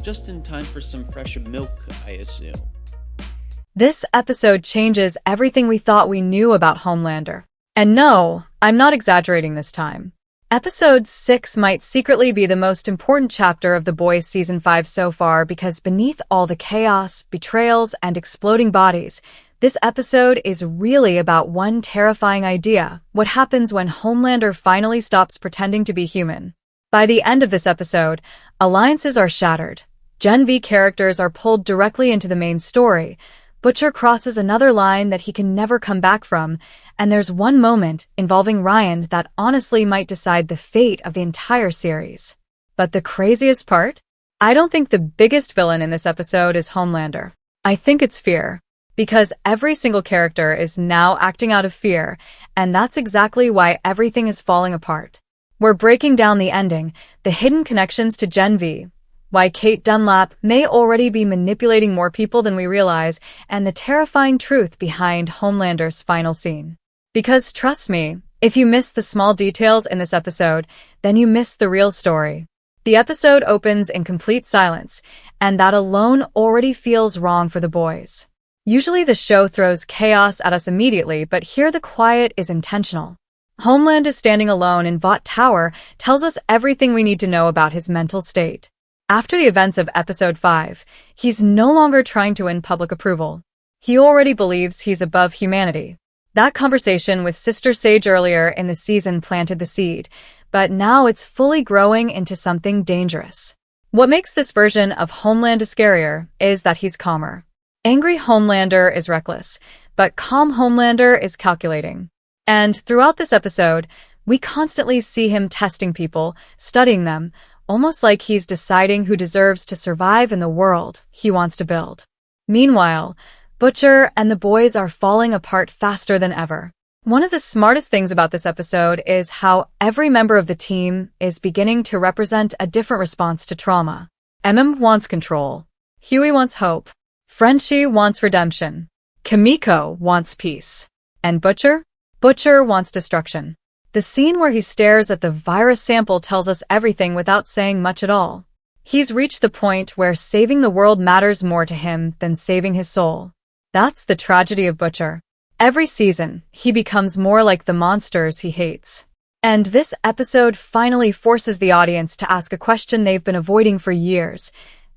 just in time for some fresh milk, I assume. This episode changes everything we thought we knew about Homelander. And no, I'm not exaggerating this time. Episode 6 might secretly be the most important chapter of The Boys Season 5 so far because beneath all the chaos, betrayals, and exploding bodies, this episode is really about one terrifying idea: what happens when Homelander finally stops pretending to be human. By the end of this episode, alliances are shattered. Gen V characters are pulled directly into the main story. Butcher crosses another line that he can never come back from, and there's one moment involving Ryan that honestly might decide the fate of the entire series. But the craziest part? I don't think the biggest villain in this episode is Homelander. I think it's fear. Because every single character is now acting out of fear, and that's exactly why everything is falling apart. We're breaking down the ending, the hidden connections to Gen V, why Kate Dunlap may already be manipulating more people than we realize, and the terrifying truth behind Homelander's final scene. Because trust me, if you miss the small details in this episode, then you miss the real story. The episode opens in complete silence, and that alone already feels wrong for the boys. Usually the show throws chaos at us immediately, but here the quiet is intentional. Homeland is standing alone in Vought Tower, tells us everything we need to know about his mental state. After the events of Episode 5, he's no longer trying to win public approval. He already believes he's above humanity. That conversation with Sister Sage earlier in the season planted the seed, but now it's fully growing into something dangerous. What makes this version of Homelander scarier is that he's calmer. Angry Homelander is reckless, but calm Homelander is calculating. And throughout this episode, we constantly see him testing people, studying them, almost like he's deciding who deserves to survive in the world he wants to build. Meanwhile, Butcher and the boys are falling apart faster than ever. One of the smartest things about this episode is how every member of the team is beginning to represent a different response to trauma. wants control. Huey wants hope. Frenchie wants redemption. Kimiko wants peace. And Butcher? Butcher wants destruction. The scene where he stares at the virus sample tells us everything without saying much at all. He's reached the point where saving the world matters more to him than saving his soul. That's the tragedy of Butcher. Every season, he becomes more like the monsters he hates. And this episode finally forces the audience to ask a question they've been avoiding for years.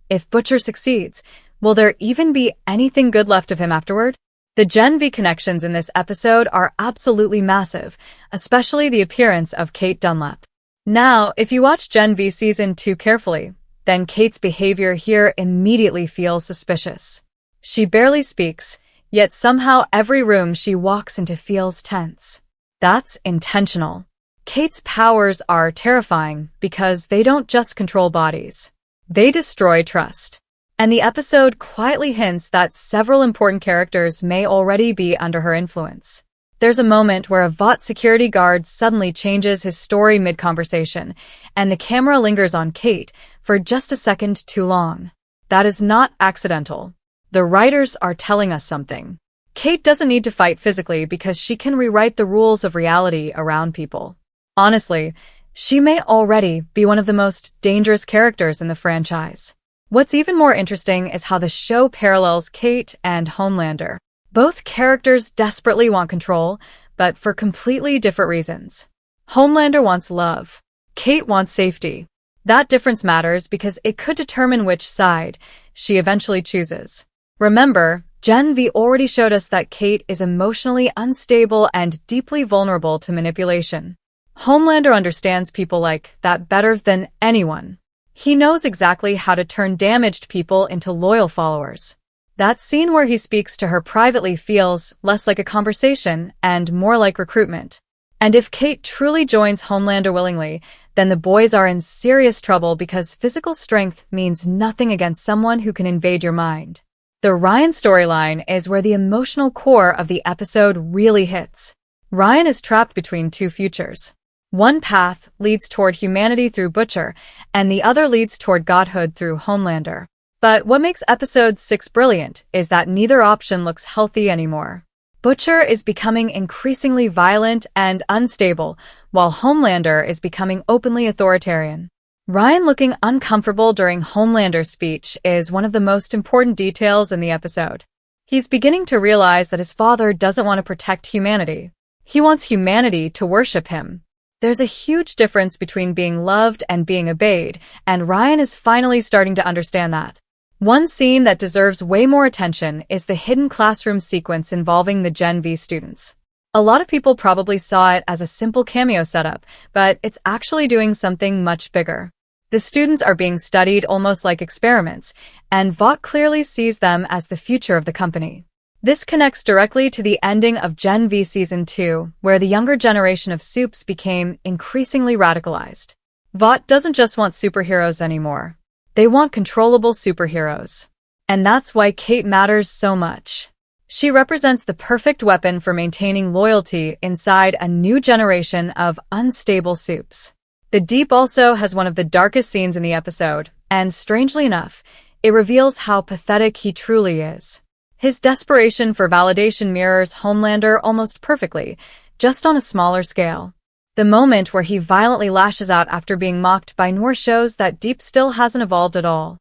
If Butcher succeeds, will there even be anything good left of him afterward? The Gen V connections in this episode are absolutely massive, especially the appearance of Kate Dunlap. Now, if you watch Gen V Season 2 carefully, then Kate's behavior here immediately feels suspicious. She barely speaks, yet somehow every room she walks into feels tense. That's intentional. Kate's powers are terrifying because they don't just control bodies. They destroy trust. And the episode quietly hints that several important characters may already be under her influence. There's a moment where a Vought security guard suddenly changes his story mid-conversation, and the camera lingers on Kate for just a second too long. That is not accidental. The writers are telling us something. Kate doesn't need to fight physically because she can rewrite the rules of reality around people. Honestly, she may already be one of the most dangerous characters in the franchise. What's even more interesting is how the show parallels Kate and Homelander. Both characters desperately want control, but for completely different reasons. Homelander wants love. Kate wants safety. That difference matters because it could determine which side she eventually chooses. Remember, Gen V already showed us that Kate is emotionally unstable and deeply vulnerable to manipulation. Homelander understands people like that better than anyone. He knows exactly how to turn damaged people into loyal followers. That scene where he speaks to her privately feels less like a conversation and more like recruitment. And if Kate truly joins Homelander willingly, then the boys are in serious trouble because physical strength means nothing against someone who can invade your mind. The Ryan storyline is where the emotional core of the episode really hits. Ryan is trapped between two futures. One path leads toward humanity through Butcher, and the other leads toward godhood through Homelander. But what makes Episode 6 brilliant is that neither option looks healthy anymore. Butcher is becoming increasingly violent and unstable, while Homelander is becoming openly authoritarian. Ryan looking uncomfortable during Homelander's speech is one of the most important details in the episode. He's beginning to realize that his father doesn't want to protect humanity. He wants humanity to worship him. There's a huge difference between being loved and being obeyed, and Ryan is finally starting to understand that. One scene that deserves way more attention is the hidden classroom sequence involving the Gen V students. A lot of people probably saw it as a simple cameo setup, but it's actually doing something much bigger. The students are being studied almost like experiments, and Vought clearly sees them as the future of the company. This connects directly to the ending of Gen V Season 2, where the younger generation of Supes became increasingly radicalized. Vought doesn't just want superheroes anymore. They want controllable superheroes. And that's why Kate matters so much. She represents the perfect weapon for maintaining loyalty inside a new generation of unstable Supes. The Deep also has one of the darkest scenes in the episode, and strangely enough, it reveals how pathetic he truly is. His desperation for validation mirrors Homelander almost perfectly, just on a smaller scale. The moment where he violently lashes out after being mocked by Noor shows that Deep still hasn't evolved at all.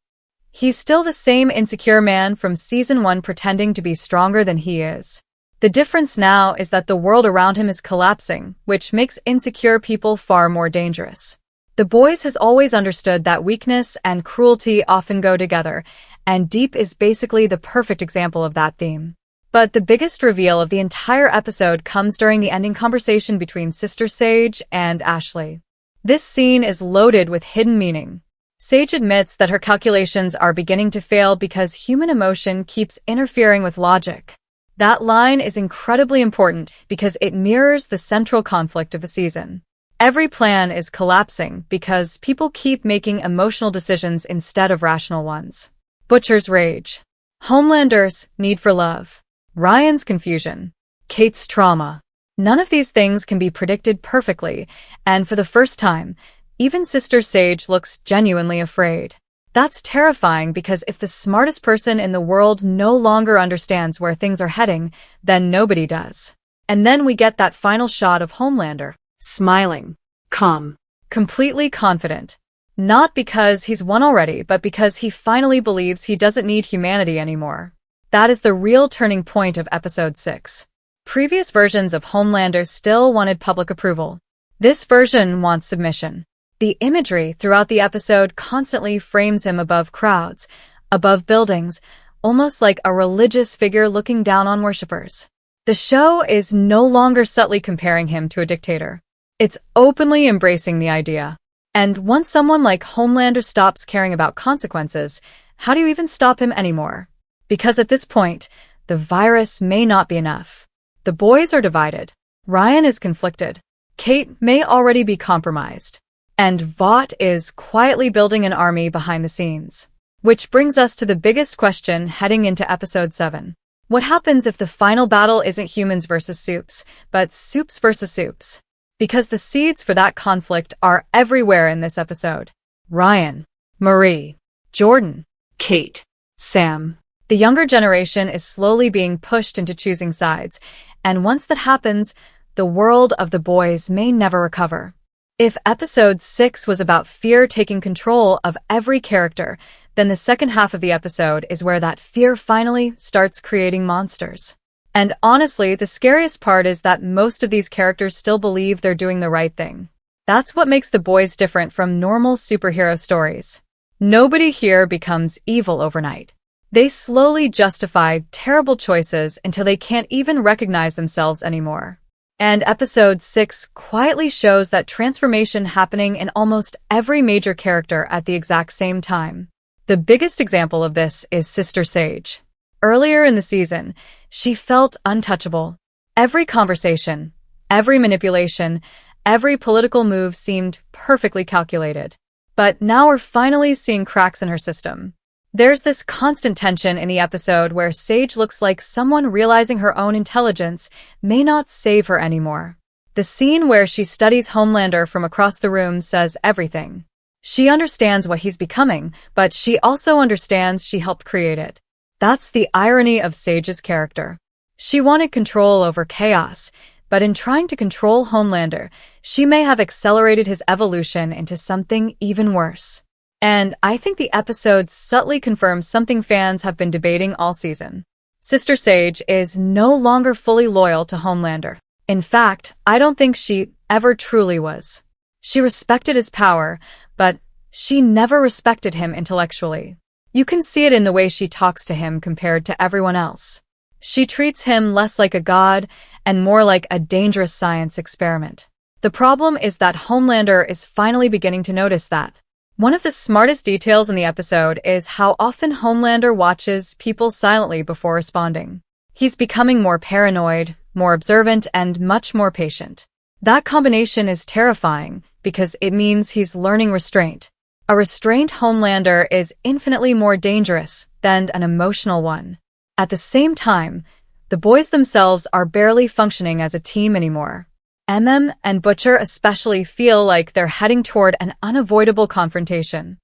He's still the same insecure man from Season 1 pretending to be stronger than he is. The difference now is that the world around him is collapsing, which makes insecure people far more dangerous. The Boys has always understood that weakness and cruelty often go together, and Deep is basically the perfect example of that theme. But the biggest reveal of the entire episode comes during the ending conversation between Sister Sage and Ashley. This scene is loaded with hidden meaning. Sage admits that her calculations are beginning to fail because human emotion keeps interfering with logic. That line is incredibly important because it mirrors the central conflict of the season. Every plan is collapsing because people keep making emotional decisions instead of rational ones. Butcher's rage. Homelander's need for love. Ryan's confusion. Kate's trauma. None of these things can be predicted perfectly, and for the first time, even Sister Sage looks genuinely afraid. That's terrifying because if the smartest person in the world no longer understands where things are heading, then nobody does. And then we get that final shot of Homelander, smiling, calm, completely confident. Not because he's won already, but because he finally believes he doesn't need humanity anymore. That is the real turning point of Episode 6. Previous versions of Homelander still wanted public approval. This version wants submission. The imagery throughout the episode constantly frames him above crowds, above buildings, almost like a religious figure looking down on worshippers. The show is no longer subtly comparing him to a dictator. It's openly embracing the idea. And once someone like Homelander stops caring about consequences, how do you even stop him anymore? Because at this point, the virus may not be enough. The Boys are divided. Ryan is conflicted. Kate may already be compromised. And Vought is quietly building an army behind the scenes. Which brings us to the biggest question heading into Episode 7. What happens if the final battle isn't humans versus Supes, but Supes versus Supes? Because the seeds for that conflict are everywhere in this episode. Ryan, Marie, Jordan, Kate, Sam. The younger generation is slowly being pushed into choosing sides, and once that happens, the world of the Boys may never recover. If Episode 6 was about fear taking control of every character, then the second half of the episode is where that fear finally starts creating monsters. And honestly, the scariest part is that most of these characters still believe they're doing the right thing. That's what makes The Boys different from normal superhero stories. Nobody here becomes evil overnight. They slowly justify terrible choices until they can't even recognize themselves anymore. And Episode 6 quietly shows that transformation happening in almost every major character at the exact same time. The biggest example of this is Sister Sage. Earlier in the season, she felt untouchable. Every conversation, every manipulation, every political move seemed perfectly calculated. But now we're finally seeing cracks in her system. There's this constant tension in the episode where Sage looks like someone realizing her own intelligence may not save her anymore. The scene where she studies Homelander from across the room says everything. She understands what he's becoming, but she also understands she helped create it. That's the irony of Sage's character. She wanted control over chaos, but in trying to control Homelander, she may have accelerated his evolution into something even worse. And I think the episode subtly confirms something fans have been debating all season. Sister Sage is no longer fully loyal to Homelander. In fact, I don't think she ever truly was. She respected his power, but she never respected him intellectually. You can see it in the way she talks to him compared to everyone else. She treats him less like a god and more like a dangerous science experiment. The problem is that Homelander is finally beginning to notice that. One of the smartest details in the episode is how often Homelander watches people silently before responding. He's becoming more paranoid, more observant, and much more patient. That combination is terrifying because it means he's learning restraint. A restrained Homelander is infinitely more dangerous than an emotional one. At the same time, the boys themselves are barely functioning as a team anymore. And Butcher especially feel like they're heading toward an unavoidable confrontation.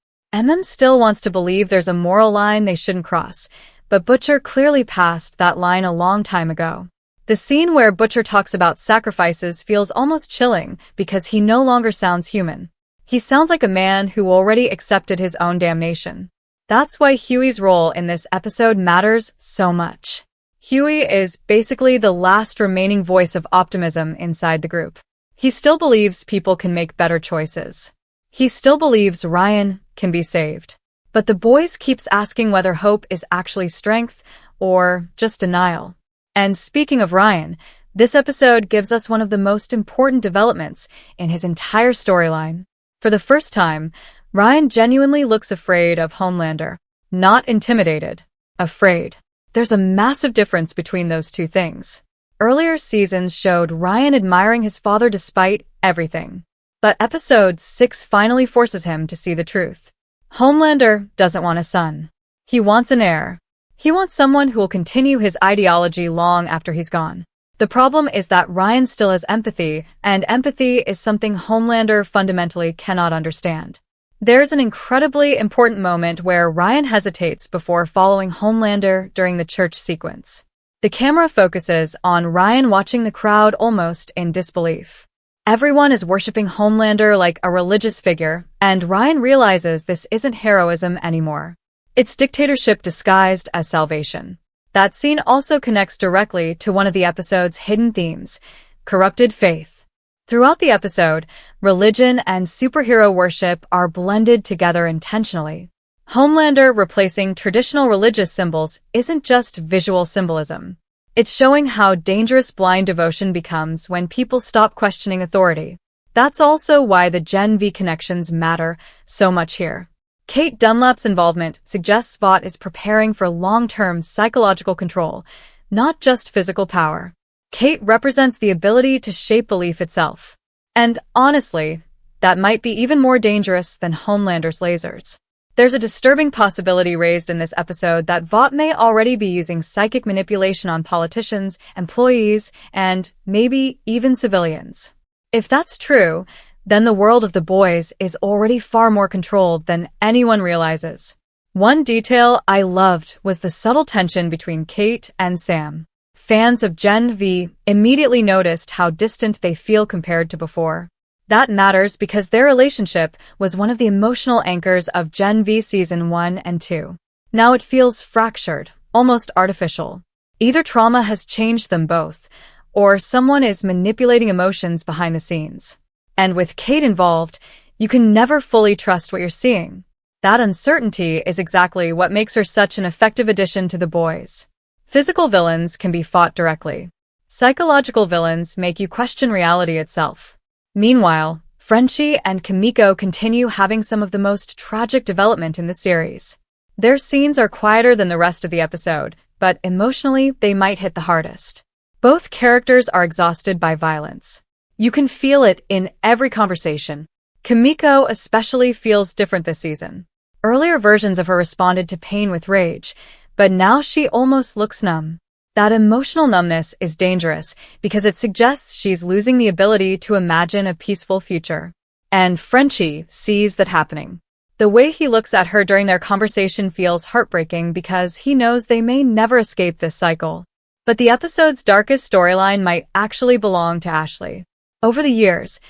Still wants to believe there's a moral line they shouldn't cross, but Butcher clearly passed that line a long time ago. The scene where Butcher talks about sacrifices feels almost chilling because he no longer sounds human. He sounds like a man who already accepted his own damnation. That's why Huey's role in this episode matters so much. Huey is basically the last remaining voice of optimism inside the group. He still believes people can make better choices. He still believes Ryan can be saved. But the boys keeps asking whether hope is actually strength or just denial. And speaking of Ryan, this episode gives us one of the most important developments in his entire storyline. For the first time, Ryan genuinely looks afraid of Homelander. Not intimidated. Afraid. There's a massive difference between those two things. Earlier seasons showed Ryan admiring his father despite everything. But episode 6 finally forces him to see the truth. Homelander doesn't want a son. He wants an heir. He wants someone who will continue his ideology long after he's gone. The problem is that Ryan still has empathy, and empathy is something Homelander fundamentally cannot understand. There's an incredibly important moment where Ryan hesitates before following Homelander during the church sequence. The camera focuses on Ryan watching the crowd almost in disbelief. Everyone is worshipping Homelander like a religious figure, and Ryan realizes this isn't heroism anymore. It's dictatorship disguised as salvation. That scene also connects directly to one of the episode's hidden themes, corrupted faith. Throughout the episode, religion and superhero worship are blended together intentionally. Homelander replacing traditional religious symbols isn't just visual symbolism. It's showing how dangerous blind devotion becomes when people stop questioning authority. That's also why the Gen V connections matter so much here. Kate Dunlap's involvement suggests Vought is preparing for long-term psychological control, not just physical power. Kate represents the ability to shape belief itself. And honestly, that might be even more dangerous than Homelander's lasers. There's a disturbing possibility raised in this episode that Vought may already be using psychic manipulation on politicians, employees, and maybe even civilians. If that's true, then the world of the boys is already far more controlled than anyone realizes. One detail I loved was the subtle tension between Kate and Sam. Fans of Gen V immediately noticed how distant they feel compared to before. That matters because their relationship was one of the emotional anchors of Gen V Season 1 and 2. Now it feels fractured, almost artificial. Either trauma has changed them both, or someone is manipulating emotions behind the scenes. And with Kate involved, you can never fully trust what you're seeing. That uncertainty is exactly what makes her such an effective addition to the boys. Physical villains can be fought directly. Psychological villains make you question reality itself. Meanwhile, Frenchie and Kimiko continue having some of the most tragic development in the series. Their scenes are quieter than the rest of the episode, but emotionally they might hit the hardest. Both characters are exhausted by violence. You can feel it in every conversation. Kimiko especially feels different this season. Earlier versions of her responded to pain with rage, but now she almost looks numb. That emotional numbness is dangerous because it suggests she's losing the ability to imagine a peaceful future. And Frenchie sees that happening. The way he looks at her during their conversation feels heartbreaking because he knows they may never escape this cycle. But the episode's darkest storyline might actually belong to Ashley. Over the years,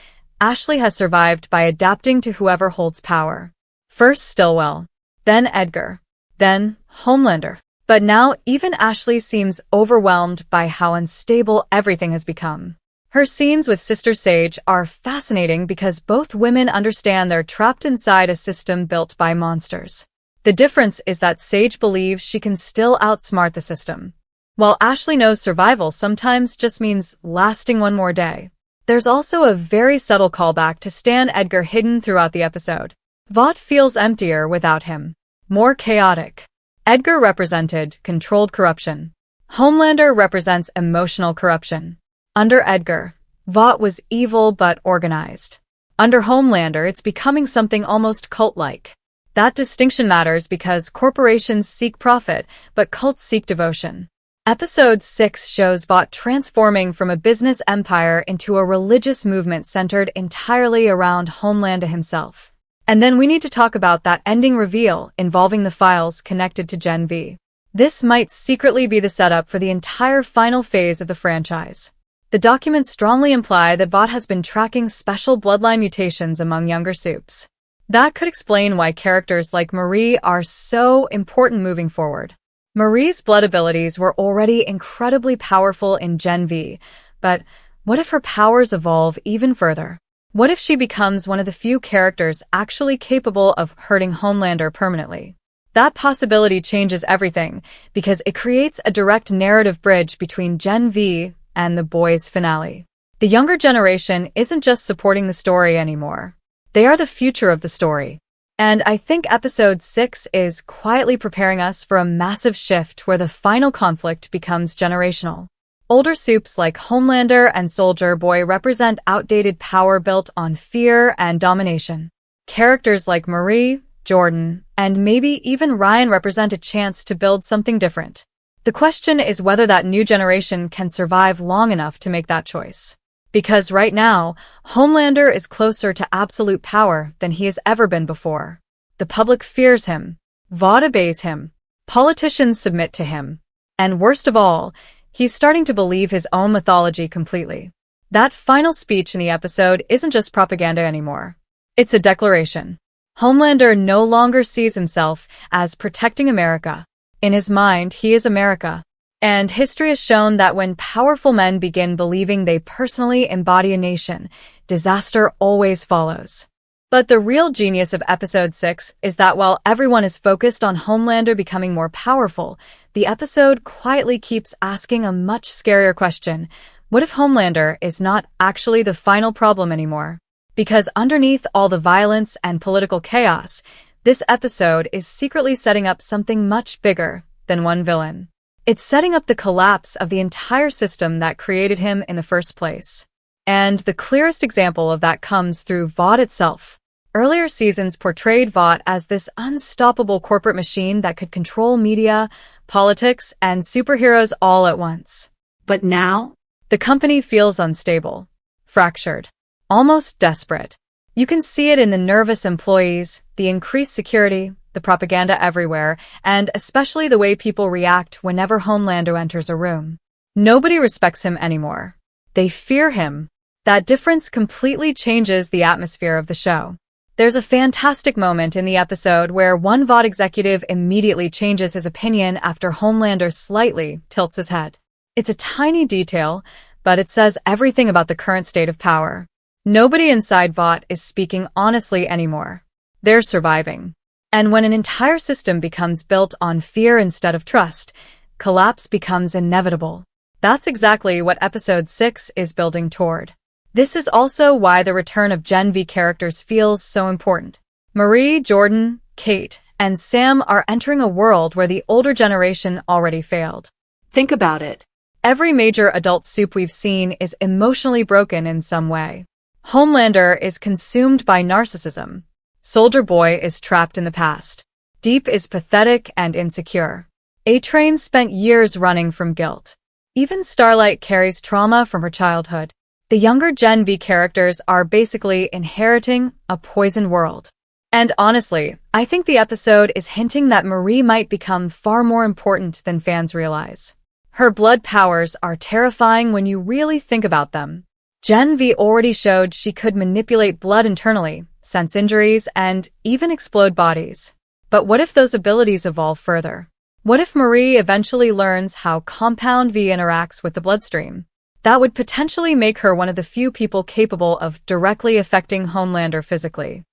Ashley has survived by adapting to whoever holds power. First Stillwell, then Edgar, then Homelander. But now even Ashley seems overwhelmed by how unstable everything has become. Her scenes with Sister Sage are fascinating because both women understand they're trapped inside a system built by monsters. The difference is that Sage believes she can still outsmart the system, while Ashley knows survival sometimes just means lasting one more day. There's also a very subtle callback to Stan Edgar hidden throughout the episode. Vought feels emptier without him, more chaotic. Edgar represented controlled corruption. Homelander represents emotional corruption. Under Edgar, Vought was evil but organized. Under Homelander, it's becoming something almost cult-like. That distinction matters because corporations seek profit, but cults seek devotion. Episode 6 shows Vought transforming from a business empire into a religious movement centered entirely around Homelander himself. And then we need to talk about that ending reveal involving the files connected to Gen V. This might secretly be the setup for the entire final phase of the franchise. The documents strongly imply that Vought has been tracking special bloodline mutations among younger Supes. That could explain why characters like Marie are so important moving forward. Marie's blood abilities were already incredibly powerful in Gen V, but what if her powers evolve even further? What if she becomes one of the few characters actually capable of hurting Homelander permanently? That possibility changes everything because it creates a direct narrative bridge between Gen V and the boys' finale. The younger generation isn't just supporting the story anymore. They are the future of the story. And I think episode 6 is quietly preparing us for a massive shift where the final conflict becomes generational. Older Supes like Homelander and Soldier Boy represent outdated power built on fear and domination. Characters like Marie, Jordan, and maybe even Ryan represent a chance to build something different. The question is whether that new generation can survive long enough to make that choice. Because right now, Homelander is closer to absolute power than he has ever been before. The public fears him. Vought obeys him. Politicians submit to him. And worst of all, he's starting to believe his own mythology completely. That final speech in the episode isn't just propaganda anymore. It's a declaration. Homelander no longer sees himself as protecting America. In his mind, he is America. And history has shown that when powerful men begin believing they personally embody a nation, disaster always follows. But the real genius of episode 6 is that while everyone is focused on Homelander becoming more powerful, the episode quietly keeps asking a much scarier question. What if Homelander is not actually the final problem anymore? Because underneath all the violence and political chaos, this episode is secretly setting up something much bigger than one villain. It's setting up the collapse of the entire system that created him in the first place. And the clearest example of that comes through Vought itself. Earlier seasons portrayed Vought as this unstoppable corporate machine that could control media, politics, and superheroes all at once. But now, the company feels unstable, fractured, almost desperate. You can see it in the nervous employees, the increased security, the propaganda everywhere, and especially the way people react whenever Homelander enters a room. Nobody respects him anymore. They fear him. That difference completely changes the atmosphere of the show. There's a fantastic moment in the episode where one Vought executive immediately changes his opinion after Homelander slightly tilts his head. It's a tiny detail, but it says everything about the current state of power. Nobody inside Vought is speaking honestly anymore. They're surviving. And when an entire system becomes built on fear instead of trust, collapse becomes inevitable. That's exactly what episode 6 is building toward. This is also why the return of Gen V characters feels so important. Marie, Jordan, Kate, and Sam are entering a world where the older generation already failed. Think about it. Every major adult Supe we've seen is emotionally broken in some way. Homelander is consumed by narcissism. Soldier Boy is trapped in the past. Deep is pathetic and insecure. A-Train spent years running from guilt. Even Starlight carries trauma from her childhood. The younger Gen V characters are basically inheriting a poisoned world. And honestly, I think the episode is hinting that Marie might become far more important than fans realize. Her blood powers are terrifying when you really think about them. Gen V already showed she could manipulate blood internally, sense injuries, and even explode bodies. But what if those abilities evolve further? What if Marie eventually learns how Compound V interacts with the bloodstream? That would potentially make her one of the few people capable of directly affecting Homelander physically.